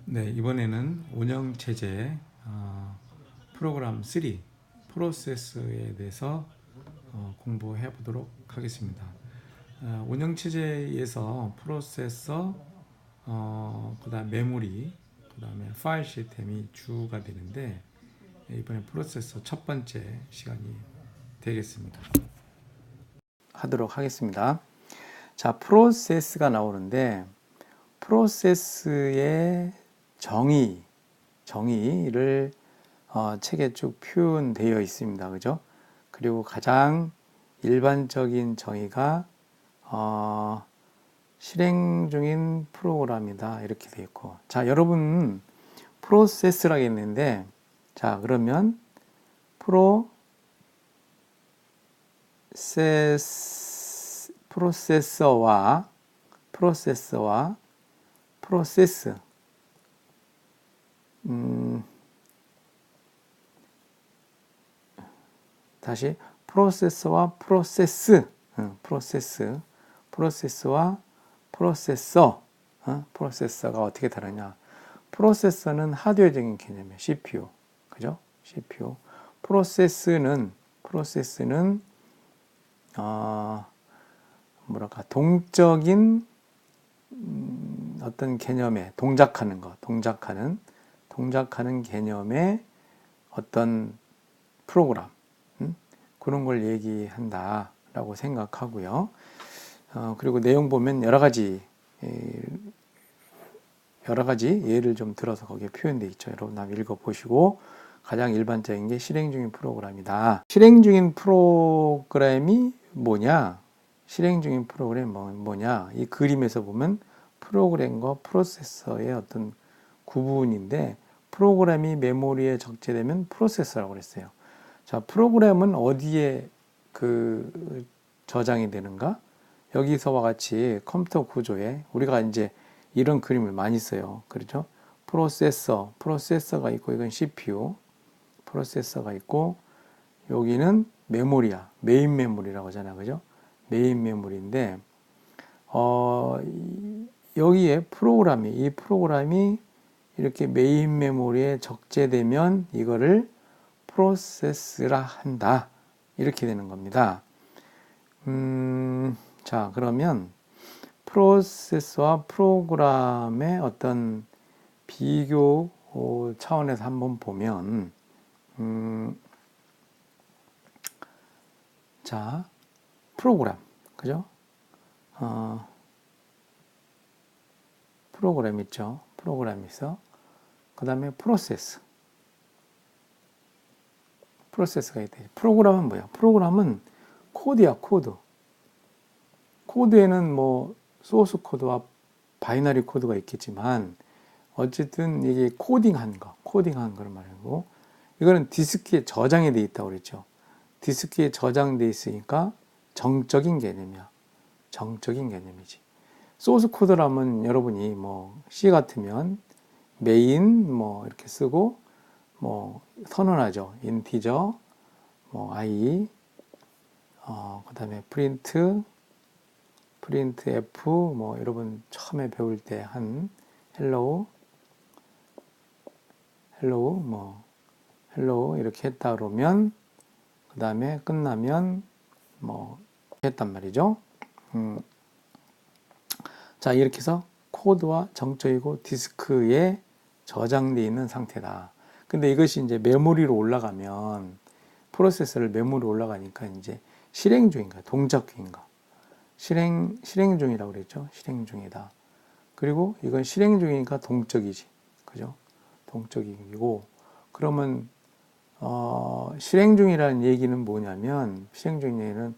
네, 이번에는 운영체제 프로그램 3 프로세스에 대해서 공부해 보도록 하겠습니다. 운영체제에서 프로세서, 그 다음 메모리, 그 다음에 파일 시스템이 주가 되는데, 이번에 프로세서 첫 번째 시간이 되겠습니다. 하도록 하겠습니다. 자, 프로세스가 나오는데, 프로세스의 정의를 책에 쭉 표현되어 있습니다. 그죠? 그리고 가장 일반적인 정의가 실행 중인 프로그램이다. 이렇게 되어 있고. 자, 여러분 프로세스라고 했는데, 자, 그러면 프로세서와 프로세스, 다시 프로세서와 프로세스와 프로세서가 어떻게 다르냐? 프로세서는 하드웨어적인 개념이에요. CPU, 그죠? CPU. 프로세스는 동적인 어떤 개념에 동작하는 개념의 어떤 프로그램, 그런 걸 얘기한다라고 생각하고요. 그리고 내용 보면 여러 가지 예를 좀 들어서 거기에 표현되어 있죠. 여러분 한번 읽어보시고, 가장 일반적인 게 실행 중인 프로그램이다. 실행 중인 프로그램이 뭐냐? 이 그림에서 보면 프로그램과 프로세서의 어떤 구분인데, 프로그램이 메모리에 적재되면 프로세서라고 그랬어요. 자, 프로그램은 어디에 저장이 되는가? 여기서와 같이 컴퓨터 구조에 우리가 이제 이런 그림을 많이 써요. 그렇죠? 프로세서가 있고, 이건 CPU, 프로세서가 있고, 여기는 메모리야. 메인 메모리라고 하잖아요. 그죠? 메인 메모리인데, 여기에 이 프로그램이 이렇게 메인 메모리에 적재되면 이거를 프로세스라 한다. 이렇게 되는 겁니다. 자, 그러면 프로세스와 프로그램의 어떤 비교 차원에서 한번 보면, 자, 프로그램, 그죠? 프로그램 있죠? 프로그램 있어. 그 다음에 프로세스가 있대. 프로그램은 뭐야? 프로그램은 코드야, 코드. 코드에는 뭐 소스 코드와 바이너리 코드가 있겠지만, 어쨌든 이게 코딩한 걸 말하고, 이거는 디스크에 저장이 돼 있다고 그랬죠. 디스크에 저장돼 있으니까 정적인 개념이야. 정적인 개념이지. 소스 코드라면 여러분이 뭐 C 같으면 메인 뭐 이렇게 쓰고 뭐 선언하죠. 인티저 뭐 I, 그다음에 프린트 F, 뭐 여러분 처음에 배울 때 한 헬로우 이렇게 했다 그러면, 그 다음에 끝나면 뭐 했단 말이죠. 자, 이렇게 해서 코드와 정적이고 디스크에 저장되어 있는 상태다. 근데 이것이 이제 메모리로 올라가면, 프로세서를 메모리로 올라가니까 이제 실행 중인가, 동작 중인가. 실행 중이라고 그랬죠. 실행 중이다. 그리고 이건 실행 중이니까 동적이지. 그죠? 동적이고, 그러면 실행 중이라는 얘기는 뭐냐면, 실행 중인 얘기는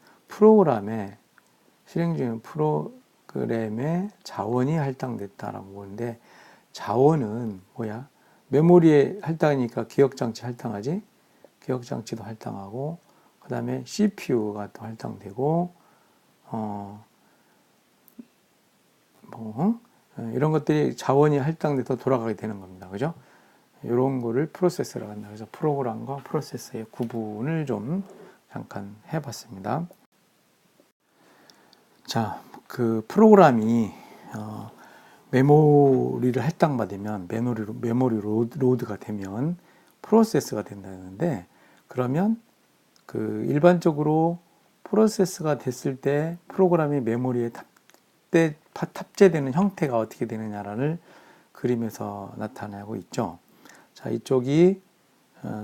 실행 중인 프로그램의 자원이 할당됐다라고 보는데, 자원은 뭐야? 메모리에 할당하니까 기억장치 할당하지? 기억장치도 할당하고, 그 다음에 CPU가 또 할당되고, 이런 것들이 자원이 할당돼서 돌아가게 되는 겁니다. 그죠? 이런 거를 프로세서라고 한다. 그래서 프로그램과 프로세서의 구분을 좀 잠깐 해봤습니다. 자, 그 프로그램이 메모리를 할당받으면 메모리 로드가 되면 프로세스가 된다는데, 그러면 그 일반적으로 프로세스가 됐을 때 프로그램이 메모리에 탑재되는 형태가 어떻게 되느냐를 그림에서 나타내고 있죠. 자, 이쪽이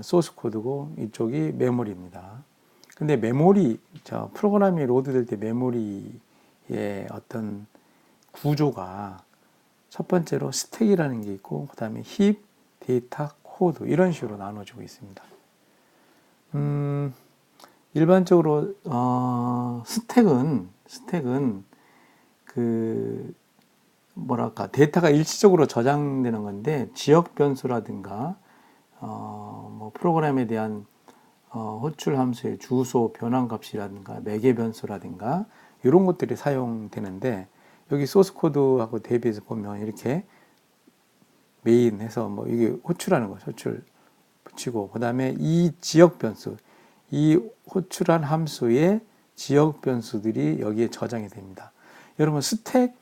소스 코드고 이쪽이 메모리입니다. 근데 프로그램이 로드될 때 메모리의 어떤 구조가 첫 번째로 스택이라는 게 있고, 그 다음에 힙, 데이터, 코드 이런 식으로 나눠지고 있습니다. 일반적으로 스택은 그 뭐랄까 데이터가 일시적으로 저장되는 건데, 지역 변수라든가 뭐 프로그램에 대한 호출 함수의 주소 변환 값이라든가 매개 변수라든가 이런 것들이 사용되는데, 여기 소스 코드하고 대비해서 보면 이렇게 메인 해서 뭐 이게 호출하는 거, 호출 붙이고, 그 다음에 이 지역 변수, 이 호출한 함수의 지역 변수들이 여기에 저장이 됩니다. 여러분 스택의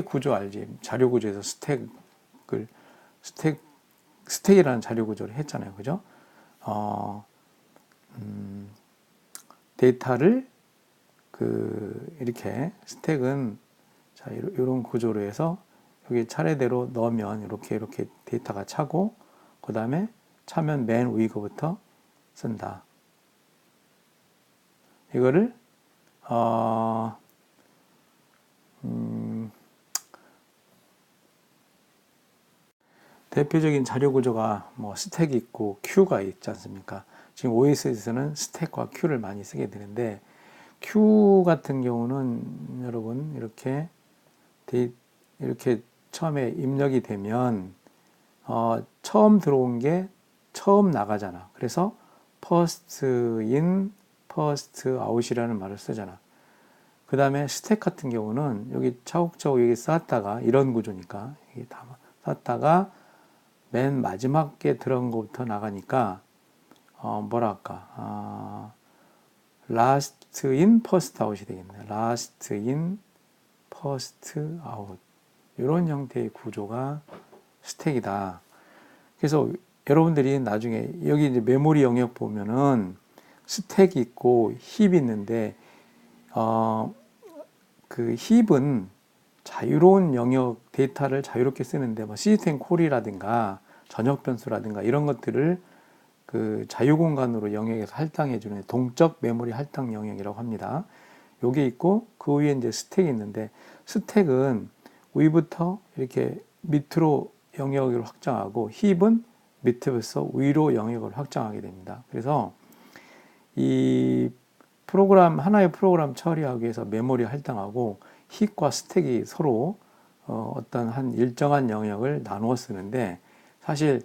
구조 알지? 자료 구조에서 스택이라는 자료 구조를 했잖아요, 그죠? 데이터를 이렇게 스택은 자 이런 구조로 해서 여기 차례대로 넣으면 이렇게 데이터가 차고, 그 다음에 차면 맨 위에 거부터 쓴다. 이거를 대표적인 자료 구조가 뭐 스택이 있고 큐가 있지 않습니까? 지금 OS에서는 스택과 큐를 많이 쓰게 되는데, 큐 같은 경우는 여러분 이렇게 처음에 입력이 되면 처음 들어온 게 처음 나가잖아. 그래서 first in, first out이라는 말을 쓰잖아. 그 다음에 스택 같은 경우는 여기 차곡차곡 여기 쌓았다가, 이런 구조니까 이게 다 쌓았다가 맨 마지막에 들어간 것부터 나가니까 last in, first out이 되겠네. last in, first out. 이런 형태의 구조가 스택이다. 그래서 여러분들이 나중에 여기 이제 메모리 영역 보면은 스택이 있고 힙이 있는데, 그 힙은 자유로운 영역, 데이터를 자유롭게 쓰는데, 뭐 시스템 콜이라든가 전역 변수라든가 이런 것들을 그 자유 공간으로 영역에서 할당해주는 동적 메모리 할당 영역이라고 합니다. 요게 있고, 그 위에 이제 스택이 있는데, 스택은 위부터 이렇게 밑으로 영역을 확장하고, 힙은 밑에서 위로 영역을 확장하게 됩니다. 그래서 이 하나의 프로그램 처리하기 위해서 메모리 할당하고 힙과 스택이 서로 어떤 한 일정한 영역을 나누어 쓰는데, 사실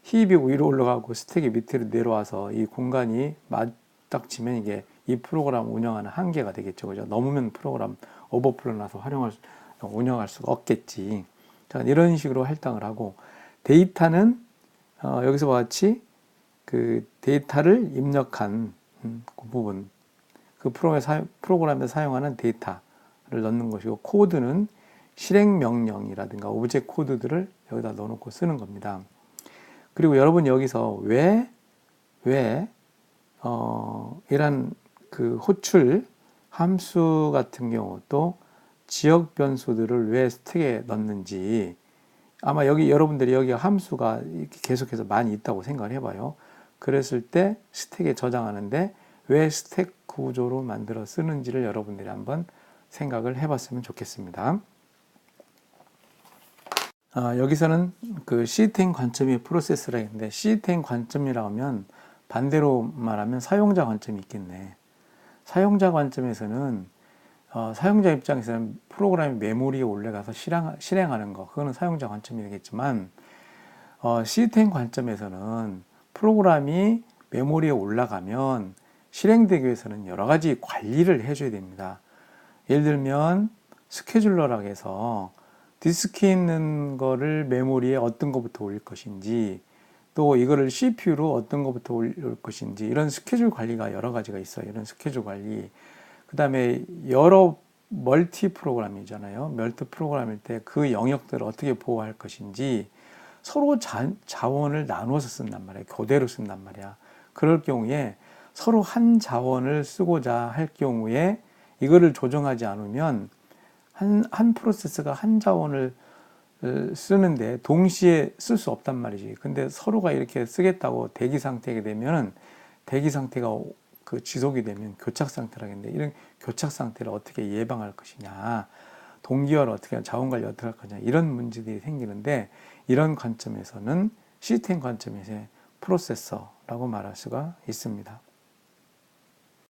힙이 위로 올라가고 스택이 밑으로 내려와서 이 공간이 맞닥치면 이게 이 프로그램 운영하는 한계가 되겠죠. 그죠? 넘으면 프로그램 오버플로 나서 운영할 수가 없겠지. 자, 이런 식으로 할당을 하고, 데이터는 여기서 같이 그 데이터를 입력한 그 부분, 그 프로그램에 사용하는 데이터를 넣는 것이고, 코드는 실행 명령이라든가 오브젝트 코드들을 여기다 넣어놓고 쓰는 겁니다. 그리고 여러분 여기서 이런 그 호출 함수 같은 경우, 또 지역 변수들을 왜 스택에 넣는지, 아마 여러분들이 여기 함수가 이렇게 계속해서 많이 있다고 생각을 해봐요. 그랬을 때 스택에 저장하는데 왜 스택 구조로 만들어 쓰는지를 여러분들이 한번 생각을 해봤으면 좋겠습니다. 여기서는 그 시스템 관점이 프로세스라 했는데, 시스템 관점이라고 하면 반대로 말하면 사용자 관점이 있겠네. 사용자 관점에서는 사용자 입장에서는 프로그램이 메모리에 올라가서 실행하는 거, 그거는 사용자 관점이 되겠지만, 시스템 관점에서는 프로그램이 메모리에 올라가면 실행되기 위해서는 여러 가지 관리를 해줘야 됩니다. 예를 들면 스케줄러라고 해서 디스크에 있는 거를 메모리에 어떤 것부터 올릴 것인지, 또 이거를 CPU로 어떤 것부터 올릴 것인지, 이런 스케줄 관리가 여러 가지가 있어요. 이런 스케줄 관리. 그 다음에 여러 멀티 프로그램이잖아요. 멀티 프로그램일 때 그 영역들을 어떻게 보호할 것인지 서로 자원을 나누어서 쓴단 말이야. 교대로 쓴단 말이야. 그럴 경우에 서로 한 자원을 쓰고자 할 경우에 이거를 조정하지 않으면 한 프로세스가 한 자원을 쓰는데 동시에 쓸 수 없단 말이지. 근데 서로가 이렇게 쓰겠다고 대기 상태가 되면은 대기 상태가 그 지속이 되면 교착 상태라겠는데 이런 교착 상태를 어떻게 예방할 것이냐, 동기화를 어떻게 자원 관리 어떻게 할 거냐 이런 문제들이 생기는데 이런 관점에서는 시스템 관점에서 프로세서라고 말할 수가 있습니다.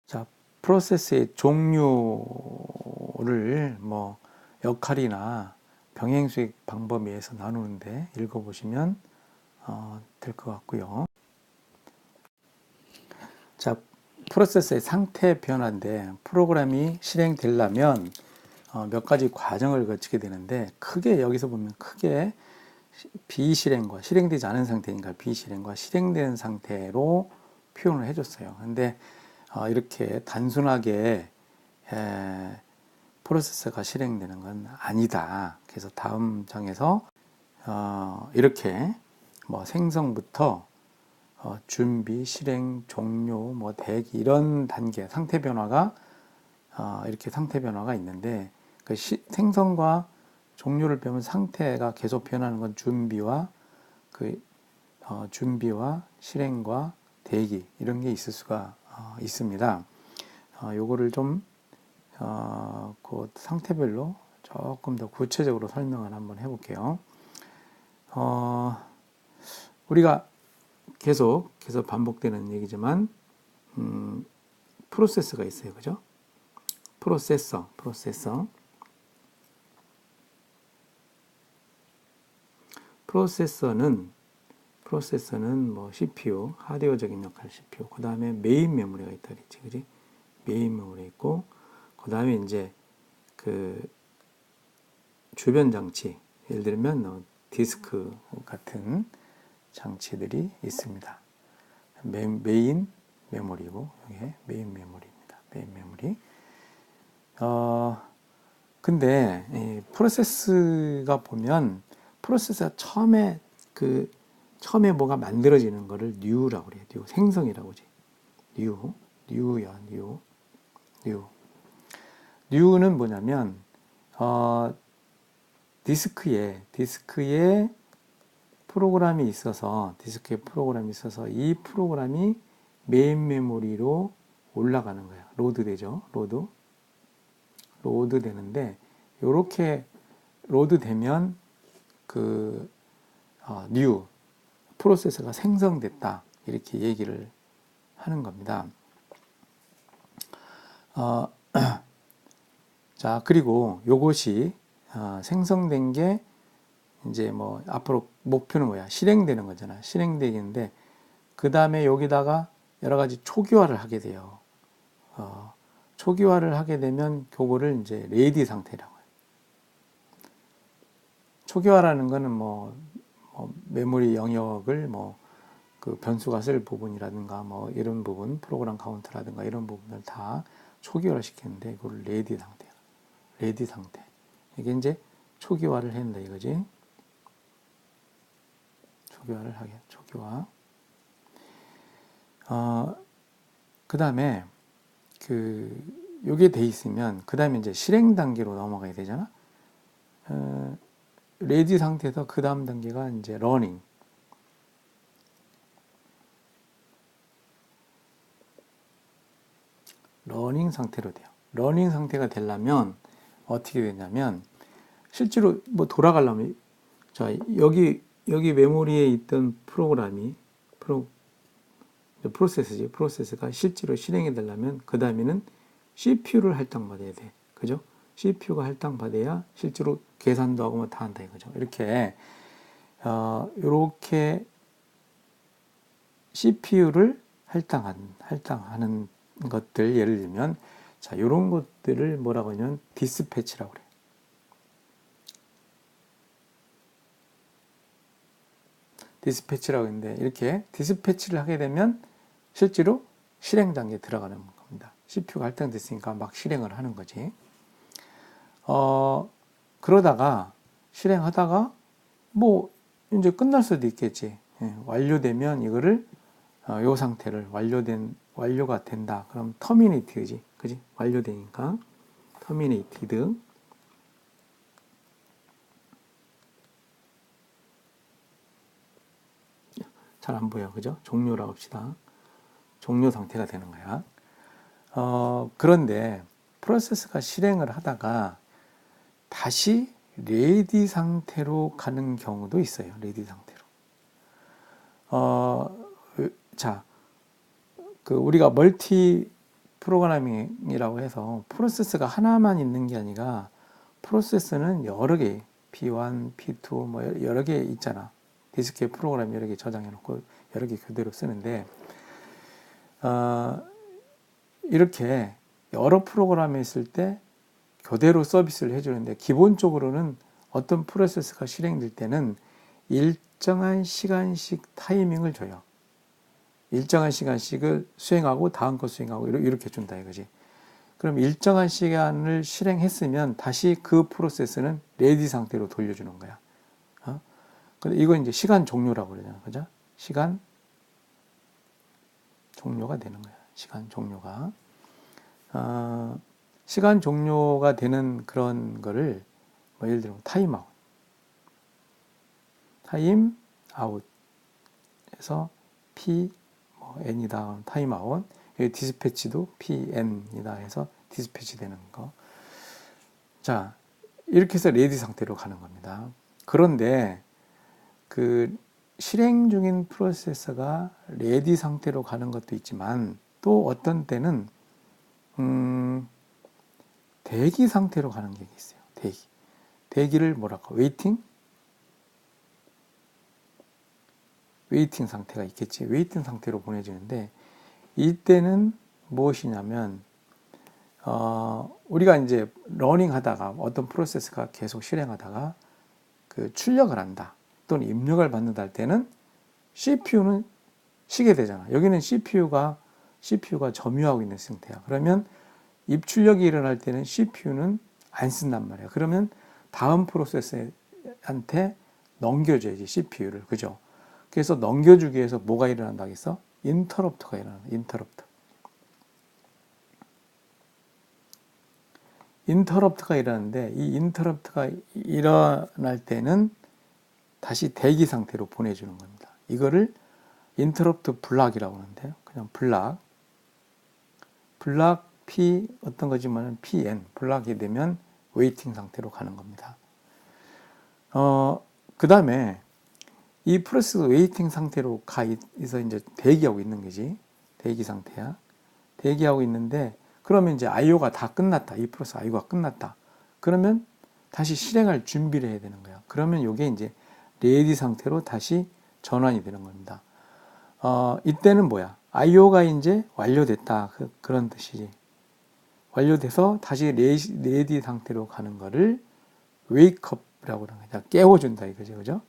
자, 프로세스의 종류를 뭐 역할이나 병행 수익 방법에 의해서 나누는데 읽어보시면 될 것 같고요. 자, 프로세스의 상태 변화인데 프로그램이 실행되려면 몇 가지 과정을 거치게 되는데 크게 여기서 보면 크게 비실행과 실행되지 않은 상태니까 비실행과 실행된 상태로 표현을 해줬어요. 근데 이렇게 단순하게 프로세스가 실행되는 건 아니다. 그래서 다음 장에서 이렇게 뭐 생성부터 준비, 실행, 종료, 뭐 대기 이런 단계 상태 변화가 이렇게 상태 변화가 있는데 그 생성과 종료를 빼면 상태가 계속 변하는 건 준비와 준비와 실행과 대기 이런 게 있을 수가 있습니다. 요거를 좀 그 상태별로 조금 더 구체적으로 설명을 한번 해볼게요. 우리가 계속 반복되는 얘기지만 프로세스가 있어요, 그죠? 프로세서는 뭐 CPU, 하드웨어적인 역할 CPU, 그 다음에 메인 메모리가 있다 그랬지, 그지? 메인 메모리 있고, 그 다음에 이제 그 주변 장치, 예를 들면 디스크 같은 장치들이 있습니다. 메인 메모리고, 이게 메인 메모리입니다. 메인 메모리. 근데 이 프로세스가 보면 프로세스가 처음에 뭐가 만들어지는 거를 뉴라고 그래요. 뉴 생성이라고 하지. 뉴야. 뉴는 뭐냐면 디스크에 프로그램이 있어서 이 프로그램이 메인 메모리로 올라가는 거야. 로드 되죠. 로드 되는데 요렇게 로드 되면 뉴 프로세서가 생성됐다 이렇게 얘기를 하는 겁니다. 자, 그리고 요것이 생성된 게 이제 뭐 앞으로 목표는 뭐야? 실행되는 거잖아. 실행되겠는데 그 다음에 여기다가 여러 가지 초기화를 하게 돼요. 초기화를 하게 되면 그거를 이제 레디 상태라고 해요. 초기화라는 거는 뭐 메모리 영역을 그 변수가 쓸 부분이라든가 뭐 이런 부분, 프로그램 카운트라든가 이런 부분을 다 초기화를 시키는데 그걸 레디 상태야. 레디 상태. 이게 이제 초기화를 한다 이거지. 초기화를 하게. 초기화. 그 다음에 요게 돼 있으면 그 다음에 이제 실행 단계로 넘어가야 되잖아. 레디 상태에서 그 다음 단계가 이제 러닝. 러닝 상태로 돼요. 러닝 상태가 되려면 어떻게 되냐면 실제로 뭐 돌아가려면 자 여기 메모리에 있던 프로세스가 실제로 실행이 되려면 그 다음에는 CPU를 할당받아야 돼. 그죠? CPU가 할당받아야 실제로 계산도 하고 뭐 다 한다 이거죠. 이렇게 이렇게 CPU를 할당하는 것들 예를 들면 자 이런 것들을 뭐라고 하냐면 디스패치라고 그래요. 디스패치라고 했는데 이렇게 디스패치를 하게 되면 실제로 실행 단계에 들어가는 겁니다. CPU가 할당됐으니까 막 실행을 하는 거지. 그러다가 실행하다가 뭐 이제 끝날 수도 있겠지. 예, 완료되면 이거를 요 상태를 완료가 된다. 그럼 터미네이트지, 그지? 완료되니까 터미네이티드. 잘 안 보여, 그죠? 종료라고 합시다. 종료 상태가 되는 거야. 그런데 프로세스가 실행을 하다가 다시 레디 상태로 가는 경우도 있어요. 레디 상태로. 자, 그 우리가 멀티 프로그래밍이라고 해서 프로세스가 하나만 있는 게 아니라 프로세스는 여러 개, P1, P2 뭐 여러 개 있잖아. 디스크에 프로그램 여러 개 저장해 놓고 여러 개 그대로 쓰는데 이렇게 여러 프로그램이 있을 때 교대로 서비스를 해주는데 기본적으로는 어떤 프로세스가 실행될 때는 일정한 시간씩 타이밍을 줘요. 일정한 시간씩을 수행하고 다음 거 수행하고 이렇게 준다 이거지. 그럼 일정한 시간을 실행했으면 다시 그 프로세스는 레디 상태로 돌려주는 거야. 근데 이거 이제 시간 종료라고 그러잖아. 그죠? 시간 종료가 되는 거야. 시간 종료가. 시간 종료가 되는 그런 거를 뭐 예를 들면 타임아웃. 타임아웃 해서 N이다. 타임아웃. 디스패치도 PN이다 해서 디스패치 되는 거. 자, 이렇게 해서 레디 상태로 가는 겁니다. 그런데 그 실행 중인 프로세서가 레디 상태로 가는 것도 있지만 또 어떤 때는 대기 상태로 가는 게 있어요. 대기를 뭐랄까 웨이팅 상태가 있겠지. 웨이팅 상태로 보내지는데 이때는 무엇이냐면 우리가 이제 러닝 하다가 어떤 프로세스가 계속 실행하다가 그 출력을 한다 또는 입력을 받는다 할 때는 CPU는 쉬게 되잖아. 여기는 CPU가 점유하고 있는 상태야. 그러면 입출력이 일어날 때는 CPU는 안 쓴단 말이야. 그러면 다음 프로세스한테 넘겨줘야지 CPU를. 그죠? 그래서 넘겨주기 위해서 뭐가 일어난다 하겠어? 인터럽트가 일어난다. 인터럽트가 일어나는데 이 인터럽트가 일어날 때는 다시 대기 상태로 보내주는 겁니다. 이거를 인터럽트 블락이라고 하는데요. 그냥 블락 P 어떤 거지만 PN 블락이 되면 웨이팅 상태로 가는 겁니다. 그 다음에 이 프로세스 웨이팅 상태로 가서 이제 대기하고 있는 거지. 대기 상태야. 대기하고 있는데 그러면 이제 IO가 다 끝났다. 이 프로세스 IO가 끝났다. 그러면 다시 실행할 준비를 해야 되는 거야. 그러면 이게 이제 레디 상태로 다시 전환이 되는 겁니다. 이때는 뭐야? IO가 이제 완료됐다. 그런 뜻이지. 완료돼서 다시 레디 상태로 가는 거를 웨이크업이라고 그러는 거야. 깨워준다 이거죠. 그죠?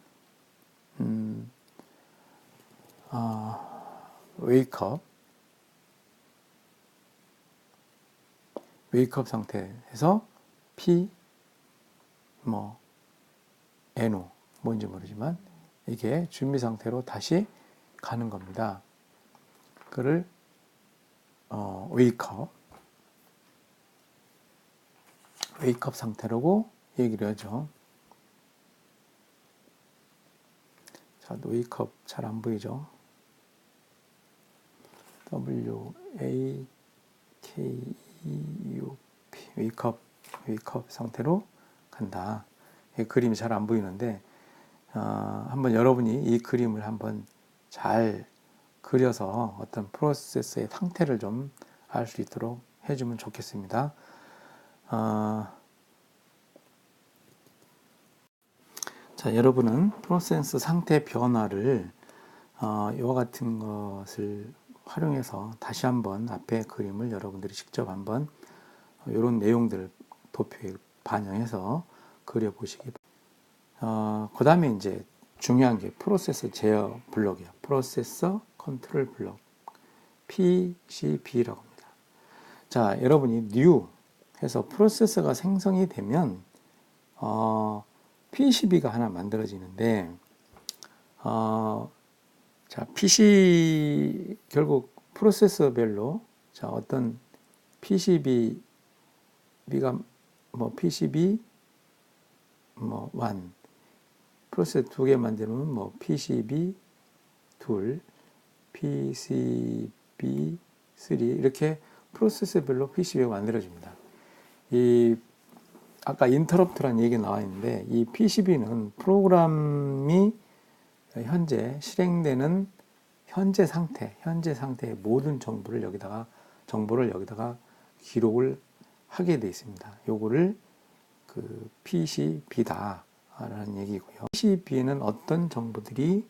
웨이크업 상태에서 P, NO, 뭔지 모르지만 이게 준비 상태로 다시 가는 겁니다. 그를 웨이크업 상태라고 얘기를 하죠. 자, 웨이크업 잘 안 보이죠? WAKEUP 웨이크업 상태로 간다. 이 그림이 잘 안 보이는데 한번 여러분이 이 그림을 한번 잘 그려서 어떤 프로세스의 상태를 좀 알 수 있도록 해주면 좋겠습니다. 자, 여러분은 프로세스 상태 변화를 이와 같은 것을 활용해서 다시 한번 앞에 그림을 여러분들이 직접 한번 이런 내용들을 도표에 반영해서 그려보시기 바랍니다. 그 다음에 이제 중요한 게 프로세서 제어 블록이야. 프로세서 컨트롤 블록 PCB라고 합니다. 자, 여러분이 new 해서 프로세서가 생성이 되면 PCB가 하나 만들어지는데 자, PC 결국 프로세서별로 자, 어떤 PCB가 뭐 PCB 뭐 1, 프로세서 2개 만들면 뭐 PCB 둘, PCB 3 이렇게 프로세서별로 PCB가 만들어집니다. 이 아까 인터럽트라는 얘기 나와 있는데 이 PCB는 프로그램이 현재 실행되는 현재 상태의 모든 정보를 여기다가 기록을 하게 되어 있습니다. 요거를 그 PCB다라는 얘기고요. PCB에는 어떤 정보들이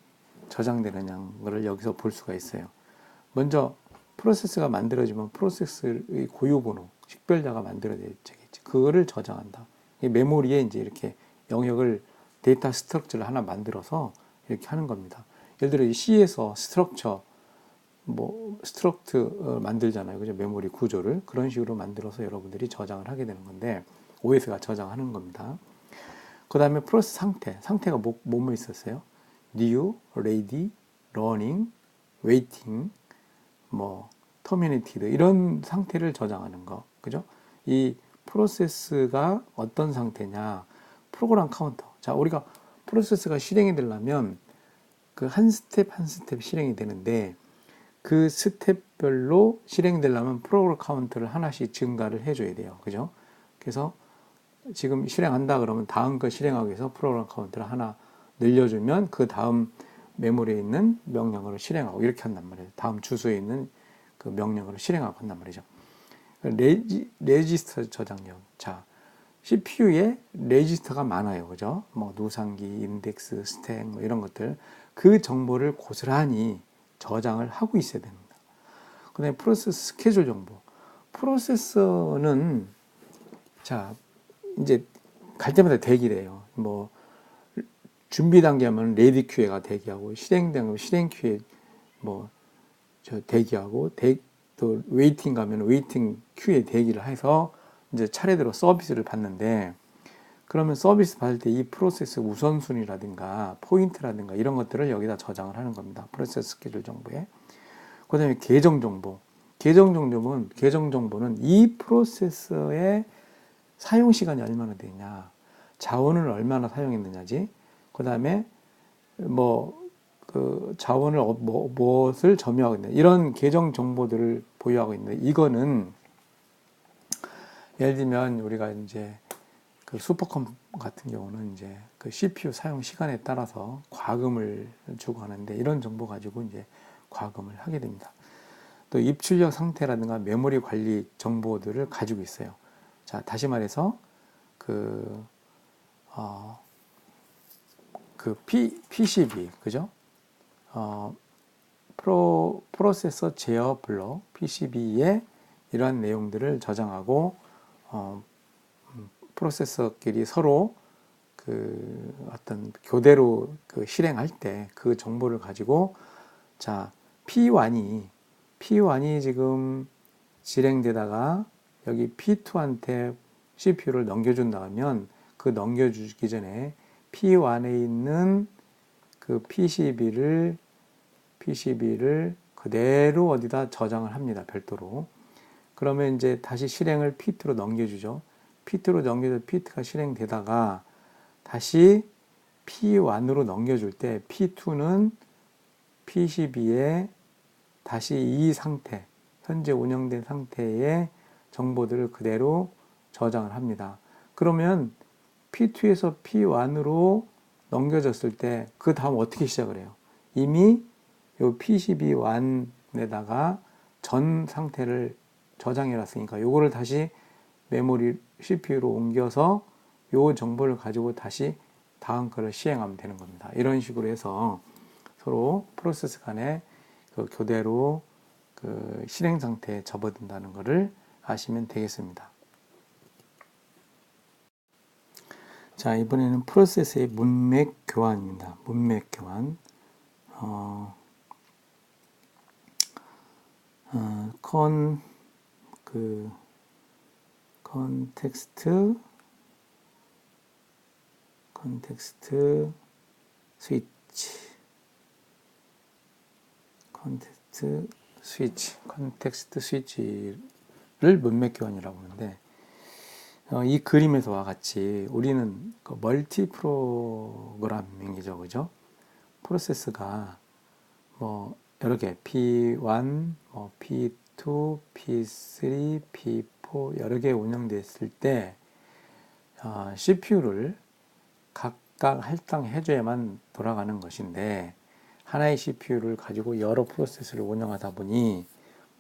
저장되느냐를 여기서 볼 수가 있어요. 먼저 프로세스가 만들어지면 프로세스의 고유번호, 식별자가 만들어지겠지. 그거를 저장한다. 이 메모리에 이제 이렇게 영역을 데이터 스트럭처를 하나 만들어서 이렇게 하는 겁니다. 예를 들어 C에서 스트럭트 만들잖아요. 그죠? 메모리 구조를 그런 식으로 만들어서 여러분들이 저장을 하게 되는 건데 OS가 저장하는 겁니다. 그 다음에 프로세스 상태가 뭐뭐 있었어요? new, ready, running, waiting, 뭐 terminated 이런 상태를 저장하는 거, 그죠? 이 프로세스가 어떤 상태냐? 프로그램 카운터. 자, 우리가 프로세스가 실행이 되려면 그 한 스텝 한 스텝 실행이 되는데 그 스텝별로 실행되려면 프로그램 카운트를 하나씩 증가를 해줘야 돼요, 그죠? 그래서 지금 실행한다 그러면 다음 거 실행하기 위해서 프로그램 카운트를 하나 늘려주면 그 다음 메모리에 있는 명령어를 실행하고 이렇게 한단 말이에요. 다음 주소에 있는 그 명령어를 실행하고 한단 말이죠. 레지스터 저장력. 자, CPU에 레지스터가 많아요. 그죠? 뭐 누상기, 인덱스, 스택 뭐 이런 것들 그 정보를 고스란히 저장을 하고 있어야 됩니다. 그 다음에 프로세서 스케줄 정보. 프로세서는 자, 이제 갈 때마다 대기를 해요. 뭐 준비 단계 하면 레디 큐에가 대기하고 실행되면 실행 큐에 뭐 저 대기하고 또 웨이팅 가면 웨이팅 큐에 대기를 해서 이제 차례대로 서비스를 받는데 그러면 서비스 받을 때 이 프로세스 우선순위라든가 포인트라든가 이런 것들을 여기다 저장을 하는 겁니다. 프로세스 스케줄 정보에. 그 다음에 계정 정보. 계정 정보는 이 프로세서의 사용 시간이 얼마나 되냐, 자원을 얼마나 사용했느냐지. 그 다음에 그 자원을 무엇을 점유하고 있는 이런 계정 정보들을 보유하고 있는데 이거는 예를 들면 우리가 이제 그 슈퍼컴 같은 경우는 이제 그 CPU 사용 시간에 따라서 과금을 주고 하는데 이런 정보 가지고 이제 과금을 하게 됩니다. 또 입출력 상태라든가 메모리 관리 정보들을 가지고 있어요. 자, 다시 말해서 PCB, 그죠? 프로세서 제어 블록 PCB에 이러한 내용들을 저장하고 프로세서끼리 서로 그 어떤 교대로 그 실행할 때 그 정보를 가지고 자 P1이 지금 실행되다가 여기 P2한테 CPU를 넘겨준다 하면 그 넘겨주기 전에 P1에 있는 그 PCB를 그대로 어디다 저장을 합니다. 별도로. 그러면 이제 다시 실행을 P2로 넘겨주죠. P2로 넘겨서 P2가 실행되다가 다시 P1으로 넘겨줄 때 P2는 PCB에 다시 이 상태, 현재 운영된 상태의 정보들을 그대로 저장을 합니다. 그러면 P2에서 P1으로 넘겨졌을 때 그 다음 어떻게 시작을 해요? 이미 이 PCB1에다가 전 상태를 저장해 놨으니까 요거를 다시 메모리 CPU로 옮겨서 요 정보를 가지고 다시 다음 거를 시행하면 되는 겁니다. 이런 식으로 해서 서로 프로세스 간에 그 교대로 그 실행 상태에 접어든다는 것을 아시면 되겠습니다. 자, 이번에는 프로세스의 문맥 교환입니다. 문맥 교환. 컨텍스트 스위치, 컨텍스트 스위치를 문맥 교환이라고 하는데, 이 그림에서와 같이 우리는 그 멀티 프로그래밍이죠, 그죠? 프로세스가 뭐 여러 개, P1, 뭐 P2, P3, P4 여러 개 운영됐을 때 CPU를 각각 할당해줘야만 돌아가는 것인데, 하나의 CPU를 가지고 여러 프로세스를 운영하다 보니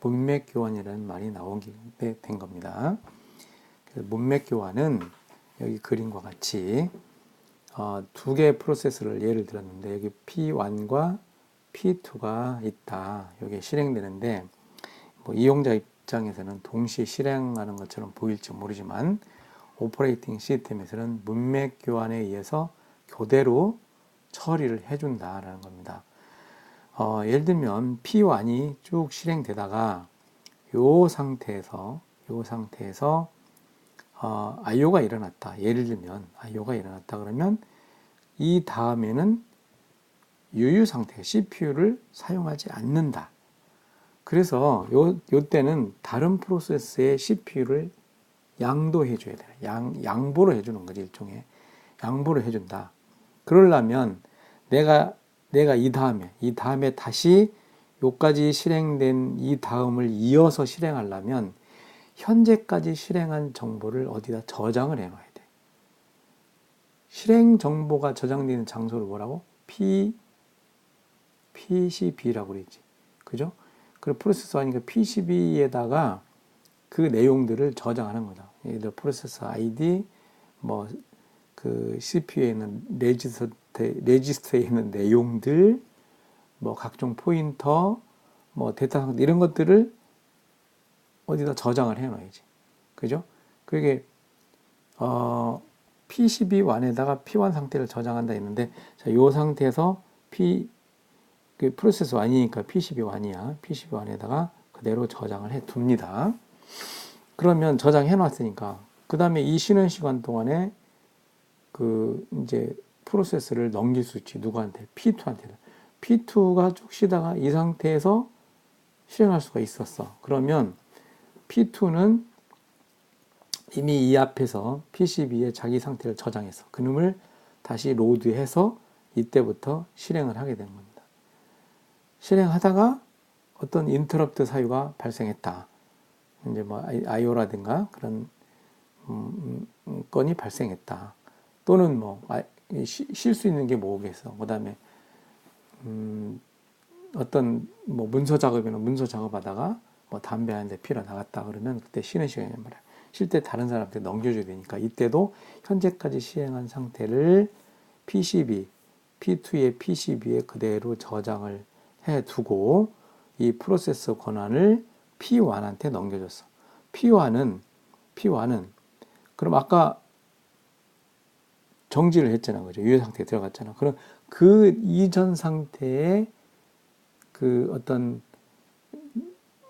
문맥 교환이라는 말이 나오게 된 겁니다. 문맥 교환은 여기 그림과 같이 두 개의 프로세스를 예를 들었는데, 여기 P1과 P2가 있다. 이게 실행되는데, 뭐 이용자 입장에서는 동시에 실행하는 것처럼 보일지 모르지만, 오퍼레이팅 시스템에서는 문맥 교환에 의해서 교대로 처리를 해준다라는 겁니다. 예를 들면 P1이 쭉 실행되다가 요 상태에서 IO가 일어났다. 예를 들면 IO가 일어났다 그러면 이 다음에는 유유 상태, CPU를 사용하지 않는다. 그래서 요 때는 다른 프로세스의 CPU를 양도해 줘야 돼. 양보를 해주는 거지, 일종의. 양보를 해준다. 그러려면 내가 이 다음에 다시 요까지 실행된 이 다음을 이어서 실행하려면 현재까지 실행한 정보를 어디다 저장을 해 놔야 돼. 실행 정보가 저장되는 장소를 뭐라고? PCB라고 그랬지. 그죠? 그리고 프로세서 하니까 PCB에다가 그 내용들을 저장하는 거다. 예를 들어 프로세서 ID, 뭐 그 CPU에 있는 레지스터에 있는 내용들, 뭐 각종 포인터, 뭐 데이터 상태 이런 것들을 어디다 저장을 해놔야지. 그죠? 그게 PCB1에다가 P1 상태를 저장한다 했는데, 자, 이 상태에서 그 프로세서 1이니까 PCB1이야. PCB1에다가 그대로 저장을 해 둡니다. 그러면 저장해 놨으니까 그 다음에 이 쉬는 시간 동안에 그 이제 프로세스를 넘길 수 있지. 누구한테? P2한테. P2가 쭉 쉬다가 이 상태에서 실행할 수가 있었어. 그러면 P2는 이미 이 앞에서 PCB에 자기 상태를 저장했어. 그놈을 다시 로드해서 이때부터 실행을 하게 되는 겁니다. 실행하다가 어떤 인터럽트 사유가 발생했다. 이제 뭐 IO라든가 그런 건이 발생했다. 또는 뭐 쉴 수 있는 게 뭐겠어. 그다음에 어떤 뭐 문서 작업이나 문서 작업하다가 뭐 담배 한 대 피러 나갔다 그러면 그때 쉬는 시간이란 말이야. 쉴 때 다른 사람한테 넘겨줘야 되니까 이때도 현재까지 시행한 상태를 P2의 PCB에 그대로 저장을 해두고 이 프로세서 권한을 P1한테 넘겨줬어. P1은 그럼 아까 정지를 했잖아, 그죠? 유예 상태에 들어갔잖아. 그럼 그 이전 상태에 그 어떤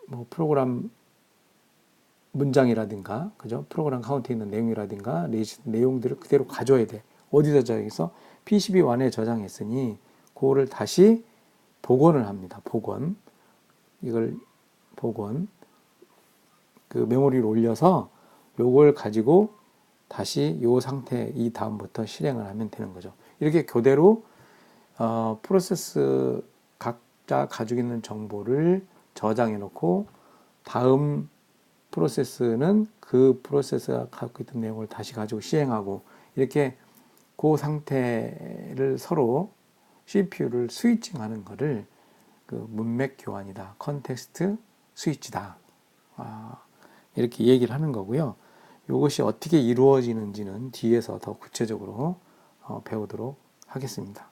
뭐 프로그램 문장이라든가, 그죠? 프로그램 카운트에 있는 내용이라든가, 내용들을 그대로 가져야 돼. 어디다 저장해서? PCB1에 저장했으니, 그거를 다시 복원을 합니다. 복원. 그 메모리를 올려서 요걸 가지고 다시 요 상태, 이 다음부터 실행을 하면 되는 거죠. 이렇게 교대로, 프로세스 각자 가지고 있는 정보를 저장해 놓고, 다음 프로세스는 그 프로세스가 갖고 있던 내용을 다시 가지고 시행하고, 이렇게 그 상태를 서로 CPU를 스위칭하는 거를 그 문맥 교환이다. 컨텍스트 스위치다. 이렇게 얘기를 하는 거고요. 이것이 어떻게 이루어지는지는 뒤에서 더 구체적으로 배우도록 하겠습니다.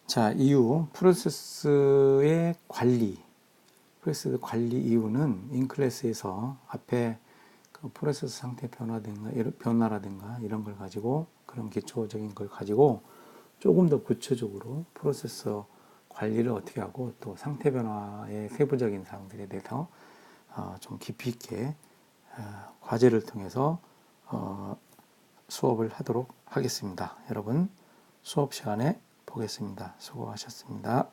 자, 이후 프로세스 관리 이유는 인클래스에서 앞에 그 프로세스 상태 변화라든가 이런 걸 가지고, 그런 기초적인 걸 가지고 조금 더 구체적으로 프로세서 관리를 어떻게 하고 또 상태 변화의 세부적인 사항들에 대해서 좀 깊이 있게 과제를 통해서 수업을 하도록 하겠습니다. 여러분 수업 시간에 보겠습니다. 수고하셨습니다.